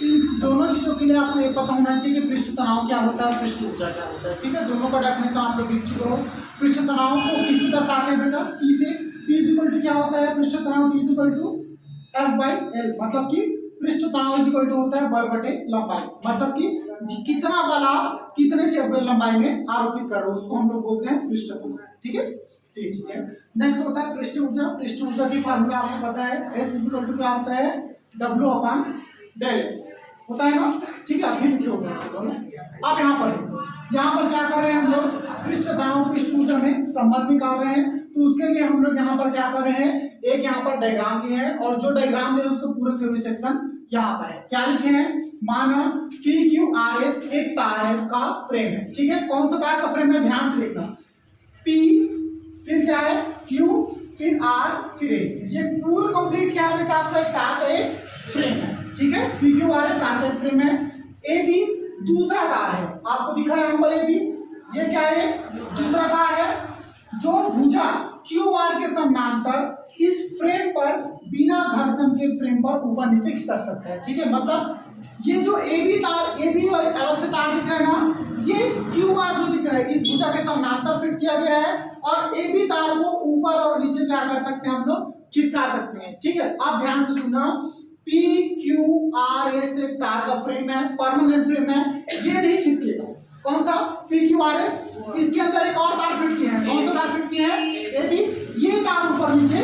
इन दोनों चीजों के लिए आपको ये पता होना चाहिए कि पृष्ठ तनाव क्या होता है, पृष्ठ ऊर्जा क्या होता है। ठीक है, दोनों का डेफिनेशन आप लोग लिख चुके हो। पृष्ठ तनाव को किसी तरह आते हैं बेटा, टी से। टी इज इक्वल टू क्या होता है पृष्ठ तनाव, T is equal to F by L, मतलब कि पृष्ठ तनाव इज इक्वल टू होता है बल बटे लंबाई, मतलब कि कितना बल आप कितने लंबाई में आरोपित कर रहे हो, उसको हम लोग बोलते हैं पृष्ठ तनाव। ठीक है, ठीक चीज है। नेक्स्ट होता है पृष्ठ ऊर्जा। पृष्ठ ऊर्जा की फार्मूला आपको पता है, एस इज इक्वल टू क्या होता है, डब्ल्यू अपॉन डेल होता है ना। ठीक है, अभी लिखे होगा आप यहाँ पर। यहाँ पर क्या कर रहे हैं हम लोग, पृष्ठ तनाव पृष्ठ ऊर्जा में संबंध निकाल रहे हैं। तो उसके लिए हम लोग यहाँ पर क्या कर रहे हैं, एक यहाँ पर डायग्राम लिए हैं और जो डायग्राम है उसको पूरा थ्योरी सेक्शन यहाँ पर है। क्या लिखे हैं, माना पी क्यू आर एस एक तार का फ्रेम है। ठीक है, कौन सा तार का फ्रेम है, ध्यान से देखना। पी फिर क्या है, क्यू फिर आर फिर एस, ये पूरा कंप्लीट क्या है बेटा, आपका एक तार का एक फ्रेम है। ठीक है, पी क्यू आर एस तार का एक फ्रेम है। ए बी दूसरा तार है, आपको दिखा है यहाँ पर ए बी, ये क्या है, दूसरा तार है जो भुजा क्यू आर के समानांतर इस फ्रेम पर बिना घर्षण के फ्रेम पर ऊपर नीचे खिसक सकता है। ठीक है, मतलब ये जो ए बी तार, ए बी और अलग से तार दिख रहा है ना, ये क्यू आर जो दिख रहा है इस भुजा के समानांतर फिट किया गया है और ए बी तार को ऊपर और नीचे क्या कर सकते हैं हम लोग, खिसका सकते हैं। ठीक है, आप ध्यान से सुनना, पी क्यू आर एस एक तार का फ्रेम है, परमानेंट फ्रेम है, ये नहीं खिसकेगा। कौन सा, पी क्यू आर एस, इसके अंदर एक और तार फिट किए हैं, कौन सा तार फिट किए हैं, ए बी, ये तार ऊपर नीचे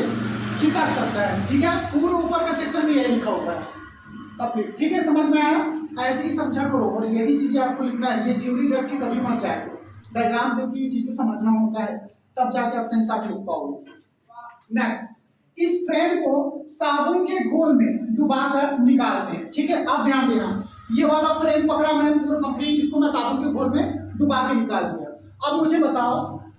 खिसक सकता है। ठीक है, पूरे ऊपर का सेक्शन में यही लिखा हुआ है। ठीक है, समझ में आया, ऐसे ही समझा करो और यही चीजें आपको लिखना है। ये थ्योरी रख के कभी मत जाए, डायग्राम देख के ये चीजें समझना होता है, तब जाके आप सही साफ लिख पाओगे। नेक्स्ट, इस फ्रेम को साबुन के घोल में डुबाकर निकालते हैं। ठीक है, आप ध्यान देना, ये वाला फ्रेम पकड़ा मैं पूरा कंप्लीट, इसको मैं साबुन के घोल में डुबा के निकाल दिया। अब मुझे बताओ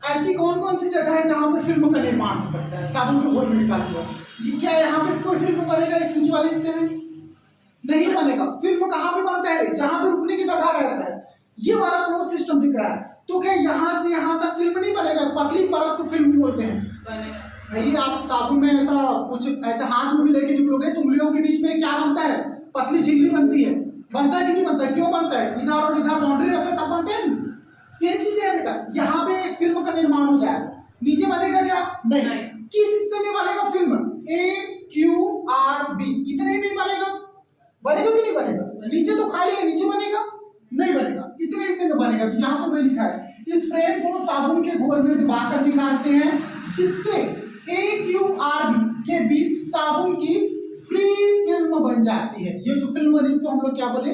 ऐसी कौन कौन सी जगह है जहां पे फिल्म का निर्माण हो सकता है, साबुन के घोल में निकाल दिया। ये क्या यहाँ पे कोई फिल्म बनेगा इस बीच वाले हिस्से में, नहीं बनेगा। फिल्म कहाँ पे बनता है, जहां पे रुकने की जगह रहता है। ये वाला क्लोज सिस्टम दिख रहा है, तो क्या यहाँ से यहाँ तक फिल्म नहीं बनेगा, पतली परत को फिल्म बोलते हैं। भाई आप साबुन में ऐसा कुछ ऐसे हाथ में भी लेके निकलोगे तो उंगलियों के बीच में क्या बनता है, पतली झिल्ली बनती है। बनता है कि नहीं बनता है, क्यों बनता है, इधर और इधर बाउंड्री रहता है तब बनते हैं। सेम चीज है बेटा, यहाँ पे एक फिल्म का निर्माण हो जाए, नीचे बनेगा क्या, नहीं। किस हिस्से में बनेगा फिल्म, ए क्यू आर बी, इतने में बनेगा, बनेगा कि नहीं बनेगा, नीचे तो खाली है, नीचे बनेगा नहीं बनेगा, इतने हिस्से में बनेगा। तो यहाँ पे लिखा है, इस फ्रेम को साबुन के घोल में डुबाकर निकालते हैं जिससे ए क्यू आर बी के बीच साबुन की फ्री फिल्म बन जाती है। ये जो फिल्म बनी इसको हम लोग क्या बोले,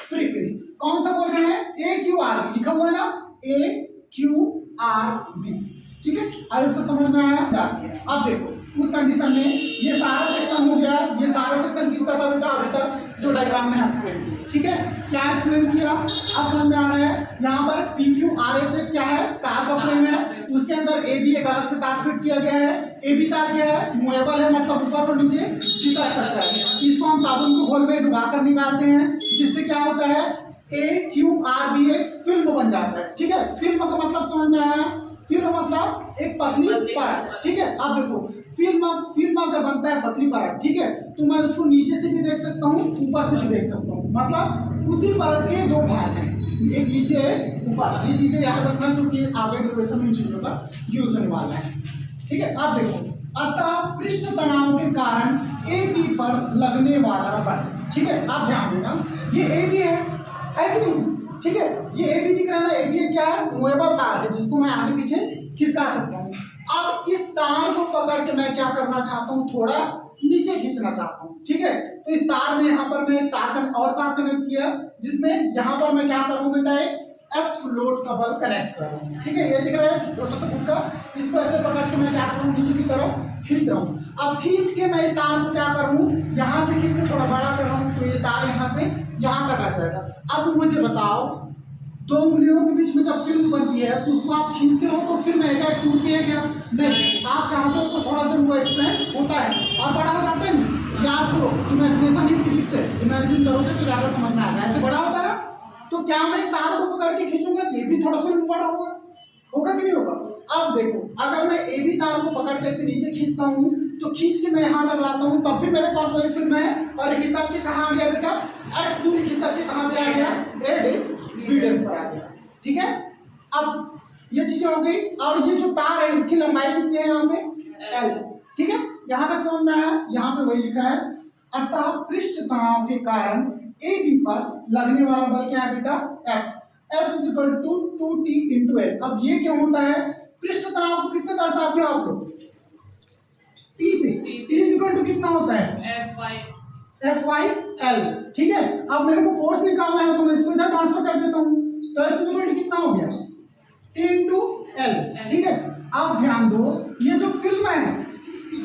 फ्री फिल्म। कौन सा बोल रहे हैं, ए क्यू आर बी लिखा हुआ है ना, ए क्यू आर बी। ठीक है, आगे से समझ में आया जाती है। अब देखो उस कंडीशन में ये सारा सेक्शन हो गया, ये सारा सेक्शन किसका था बेटा, अभी तक जो डायग्राम में एक्सप्लेन किया। ठीक है, क्या एक्सप्लेन किया, अब समझ में आ रहा है। यहाँ पर पी क्यू आर एस क्या है, तार का फ्रेम है, उसके अंदर ए बी एक अलग से तार फिट किया गया है। ए बी तार क्या है, मूवेबल है, मतलब ऊपर और नीचे खिसक सकता है। इसको हम साबुन को घोल में डुबाकर निकालते हैं जिससे क्या होता है, ए क्यू आर बी एक फिल्म बन जाता है। ठीक है, फिल्म का मतलब समझ में आया, फिल्म मतलब एक पतली परत। ठीक है, आप देखो फिल्म अगर बनता है पतली परत, ठीक है, तो मैं उसको नीचे से भी देख सकता हूँ, ऊपर से भी देख सकता हूँ, मतलब उसी परत के दो भाग हैं, एक नीचे एक ऊपर। ये चीजें याद रखना क्योंकि आगे ड्यूरेशन में चीजों का यूज होने वाला है। ठीक है, आप देखो, अतः पृष्ठ तनाव के कारण ए बी पर लगने वाला बल। ठीक है, आप ध्यान देना, ये ए बी है कि नहीं। ठीक है, ये ए बी दिख रहा है ना, ए बी क्या है, मूवेबल तार है जिसको मैं आगे पीछे खिसका सकता हूँ। अब इस तार को पकड़ के मैं क्या करना चाहता हूँ, थोड़ा नीचे खींचना चाहता हूँ। ठीक है, तो इस तार में यहाँ पर मैं तार और तार कनेक्ट किया जिसमें यहाँ पर मैं क्या करूँ बेटा, एक एफ लोड का बल कनेक्ट कर रहा हूँ। ठीक है, ये दिख रहा है छोटा सा फुटका, इसको ऐसे पकड़ के मैं क्या करूँ, नीचे की तरफ खींच रहा हूँ। अब खींच के मैं इस तार को क्या करूँ, यहाँ से खींच के थोड़ा बड़ा कर रहा हूँ, तो ये तार यहाँ से यहाँ तक आ जाएगा। अब मुझे बताओ, दो उंगलियों के बीच में जब फिल्म बनती है तो उसको आप खींचते हो तो फिल्म एक टूटती है क्या, नहीं। आप चाहते हो तो थोड़ा देर वो एक्सपेंड होता है और बड़ा हो जाता है। याद करो, इमेजिनेशन ही फिजिक्स है, इमेजिन करोगे तो ज्यादा समझ में आएगा। ऐसे बड़ा होता है तो क्या मैं इस तार को पकड़ के खींचूंगा, ये भी थोड़ा सा बड़ा होगा, होगा कि नहीं होगा। अब देखो, अगर मैं ए बी तार को पकड़ के ऐसे नीचे खींचता हूँ तो खींच के मैं यहाँ तक लाता हूँ, तब भी मेरे पास वही फिल्म है और हिसाब के कहाँ आ गया बेटा, एक्स दूरी है, इसकी लंबाई कितनी है यहाँ पे L, ठीक है। यहाँ तक समझ में आया, यहाँ पे वही लिखा है। अतः पृष्ठ तनाव के कारण AB पर लगने वाला बल क्या है बेटा F is equal to 2T into L। अब ये क्या होता है, पृष्ठ तनाव को किससे दर्शाते हो आप लोग, T से। T इज इक्वल टू कितना होता है F/L, ठीक है। अब मेरे को फोर्स निकालना है तो मैं इसको इधर ट्रांसफर कर देता हूँ, तो F इज इक्वल टू कितना हो गया T इंटू L, ठीक है। अब ध्यान दो, ये जो फिल्म है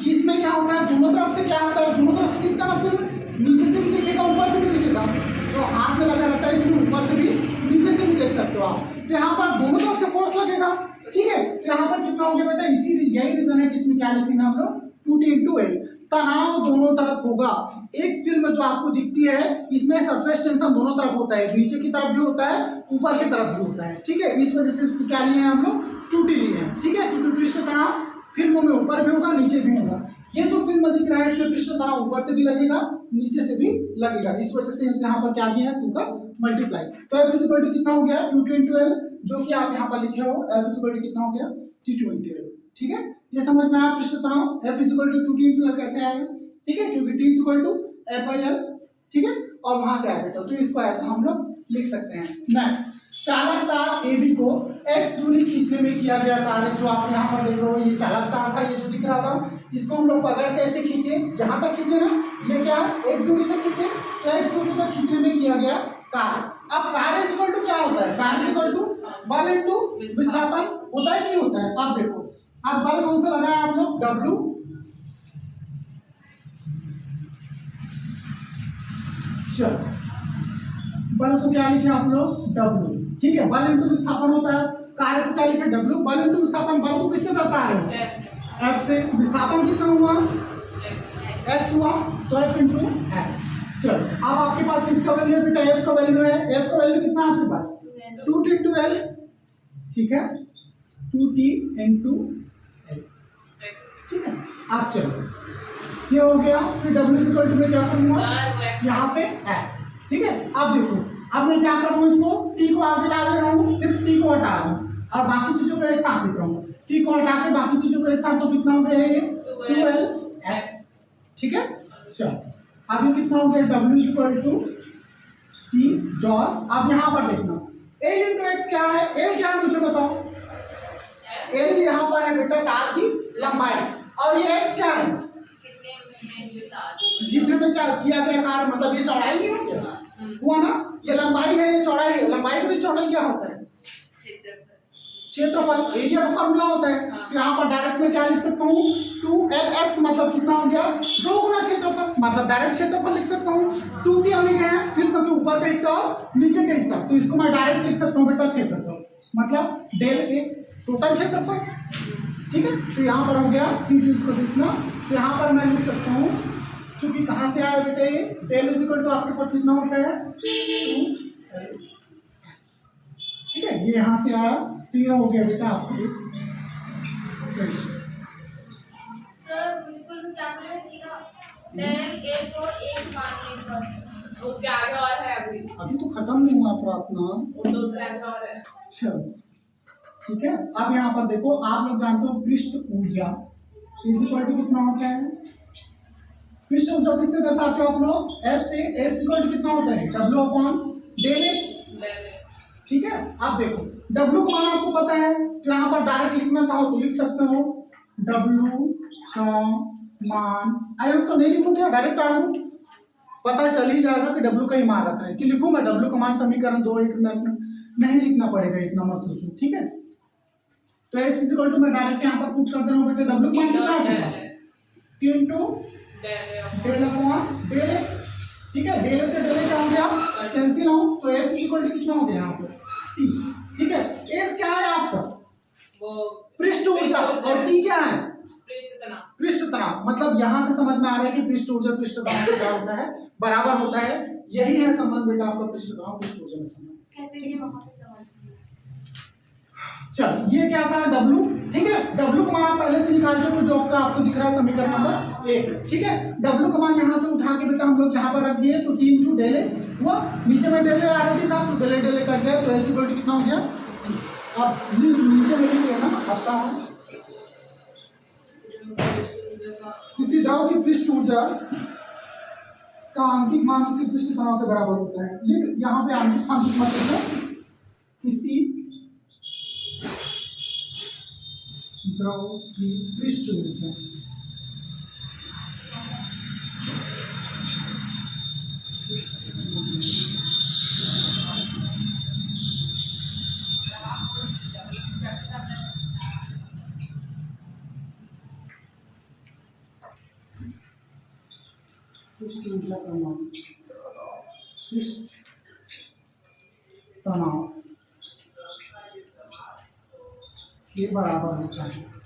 इसमें क्या होता है, दोनों तरफ से क्या होता है, दोनों तरफ से दिखता है फिल्म, नीचे से भी दिखेगा ऊपर से भी दिखेगा। जो हाथ में लगा रहता है इसमें ऊपर से भी नीचे से भी देख सकते हो आप। तो यहाँ पर दोनों तरफ से फोर्स लगेगा, ठीक है। तो यहाँ पर कितना हो गया बेटा, यही रीजन है कि इसमें क्या लिखेंगे हम लोग 2T इंटू L। तनाव दोनों तरफ होगा। एक फिल्म जो आपको दिखती है इसमें सरफेस टेंशन दोनों तरफ होता है, नीचे की तरफ भी होता है ऊपर की तरफ भी होता है, ठीक है। इस वजह से इसको क्या लिए हैं हम लोग 2T लिए हैं, ठीक है। क्योंकि पृष्ठ तनाव फिल्मों में ऊपर भी होगा नीचे भी होगा। ये जो फिल्म दिख रहा है इसमें पृष्ठ तनाव ऊपर से भी लगेगा नीचे से भी लगेगा, इस वजह से यहाँ पर क्या किया है 2 का मल्टीप्लाई। तो F इज इक्वल टू कितना हो गया 2T इंटू L, जो कि आप यहाँ पर लिखे हो F इज इक्वल टू कितना हो गया T2 इंटू L, ठीक है। ये समझ में आया पृष्ठ तनाव F is equal to 2T into L कैसे आएगा, ठीक है, क्योंकि T is equal to F/L, ठीक है। और वहां से आया बेटा, तो इसको ऐसा हम लोग लिख सकते हैं। नेक्स्ट, चालक तार AB को x दूरी खींचने में किया गया कार्य, जो आप यहाँ पर देख रहे हो ये चालक तार था, ये जो दिख रहा था, इसको हम लोग पकड़ कैसे खींचे, यहाँ तक खींचे ना, ये क्या x दूरी तक खींचे, तो x दूरी तक खींचने में किया गया कार्य। अब कार्य इज इक्वल टू क्या होता है, कार्य इज इक्वल टू बल इंटू विस्थापन होता है, नहीं होता है। आप देखो, अब बल कौन सा लगाया आप लोग W, चलो बल को क्या लिखे आप लोग W, ठीक है। बल इंटू विस्थापन होता है, कार्य को क्या लिखे W, बल इंटू विस्थापन। बल को किससे दर्शा रहे हो F से, विस्थापन कितना हुआ x हुआ, तो F इंटू x। चलो अब आपके पास किसका वैल्यू है बेटा, F का वैल्यू है, F का वैल्यू कितना है आपके पास 2T इंटू L, ठीक है, 2T इंटू L, ठीक है। आप चलो ये हो गया, फिर W इज इक्वल टू में क्या करूंगा यहाँ पे x, ठीक है। अब देखो, अब मैं क्या करूँ, इसको T को आगे ला दे रहा हूँ, सिर्फ T को हटा रहा हूँ और बाकी चीजों को एक साथ लिख रहा हूँ। T को हटा के बाकी चीजों को एक साथ, तो कितना हो गया ये 2Lx, ठीक है। चलो अब ये कितना हो गया W is equal to T dot, अब यहाँ पर देखना L इंटू एक्स क्या है, L क्या है मुझे बताओ, L यहाँ पर है बेटा तार की लंबाई, और ये x क्या है, खींचने में किया गया कार्य, मतलब ये चौड़ाई नहीं हो गया हुआ ना, ये लंबाई है ये चौड़ाई है, लंबाई की चौड़ाई क्या होता है क्षेत्रफल, एरिया का फॉर्मूला होता है। तो यहाँ पर डायरेक्ट में क्या लिख सकता हूँ 2Lx, मतलब कितना हो गया 2 गुना क्षेत्रफल, मतलब डायरेक्ट क्षेत्रफल लिख सकता हूँ। 2 की हमने क्या है फिल्म के ऊपर का हिस्सा और नीचे का हिस्सा, तो इसको मैं डायरेक्ट लिख सकता हूँ बेटा क्षेत्रफल, मतलब डेल A टोटल क्षेत्रफल, ठीक है। तो यहाँ पर हो गया इसको लिखना, तो यहाँ पर मैं लिख सकता हूँ, चूंकि कहाँ से आया बेटा ये डेल इज इक्वल टू आपके पास कितना होता है 2Lx, ठीक है, ये यहाँ से आया, तो ये हो गया बेटा आपके सर इसको क्या करें डेल A को 1 मानने पर, उसके आगे और है अभी तो खत्म नहीं हुआ प्रार्थना, और दूसरा और है। चलो ठीक है। अब यहाँ पर देखो, आप लोग जानते हो पृष्ठ ऊर्जा इज इक्वल टू कितना होता है, पृष्ठ ऊर्जा किससे दर्शाते हो आप लोग, S से, S इक्वल टू कितना होता है W अपॉन डेल A, ठीक है। आप देखो W का मान आपको पता है, तो यहाँ पर डायरेक्ट लिखना चाहो तो लिख सकते हो W का मान, आई होप सो नहीं लिखूं क्या, डायरेक्ट डाल दूं, पता चल ही जाएगा कि W का ही मान रख रहे हैं, कि लिखूं मैं W का मान समीकरण 2 1 में नहीं लिखना पड़ेगा, इतना मत सोचो, ठीक है। तो S इज इक्वल टू मैं डायरेक्ट यहाँ पर पुट कर दे रहा हूँ बेटे, W का मान कितना है आपके पास T into del upon del, ठीक है। डेल से डेल क्या हो गया कैंसिल हो, तो S इक्वल टू कितना हो गया यहाँ पर T, ठीक है। S क्या है आपका वो पृष्ठ ऊर्जा, और T क्या है पृष्ठ तनाव, मतलब यहाँ से समझ में आ रहा है कि पृष्ठ ऊर्जा पृष्ठ तनाव क्या होता है, बराबर होता है, यही है संबंध बेटा आपका पृष्ठ तनाव पृष्ठ ऊर्जा में संबंध। कैसे ये वहां पे समझ चल ये क्या था W, ठीक है। W का मान आप पहले से निकाल चुके, जो आपको दिख रहा है समीकरण नंबर 1, ठीक है। W का मान यहाँ से उठा के बेटा हम लोग यहाँ पर रख दिए, तो 3 इंटू डेल A हुआ, नीचे में डेल A ऑलरेडी था, तो डेल A कट गया, तो S इक्वल टू कितना हो गया, अब नीचे में लिख लेना, आता है किसी द्रव की पृष्ठ ऊर्जा का आंतरिक मान उसके पृष्ठ तनाव के बराबर होता है। लेकिन यहाँ पे आंतरिक मतलब है किसी द्रव की पृष्ठ ऊर्जा पृष्ठ ऊर्जा का मान पृष्ठ तनाव के बराबर होता है।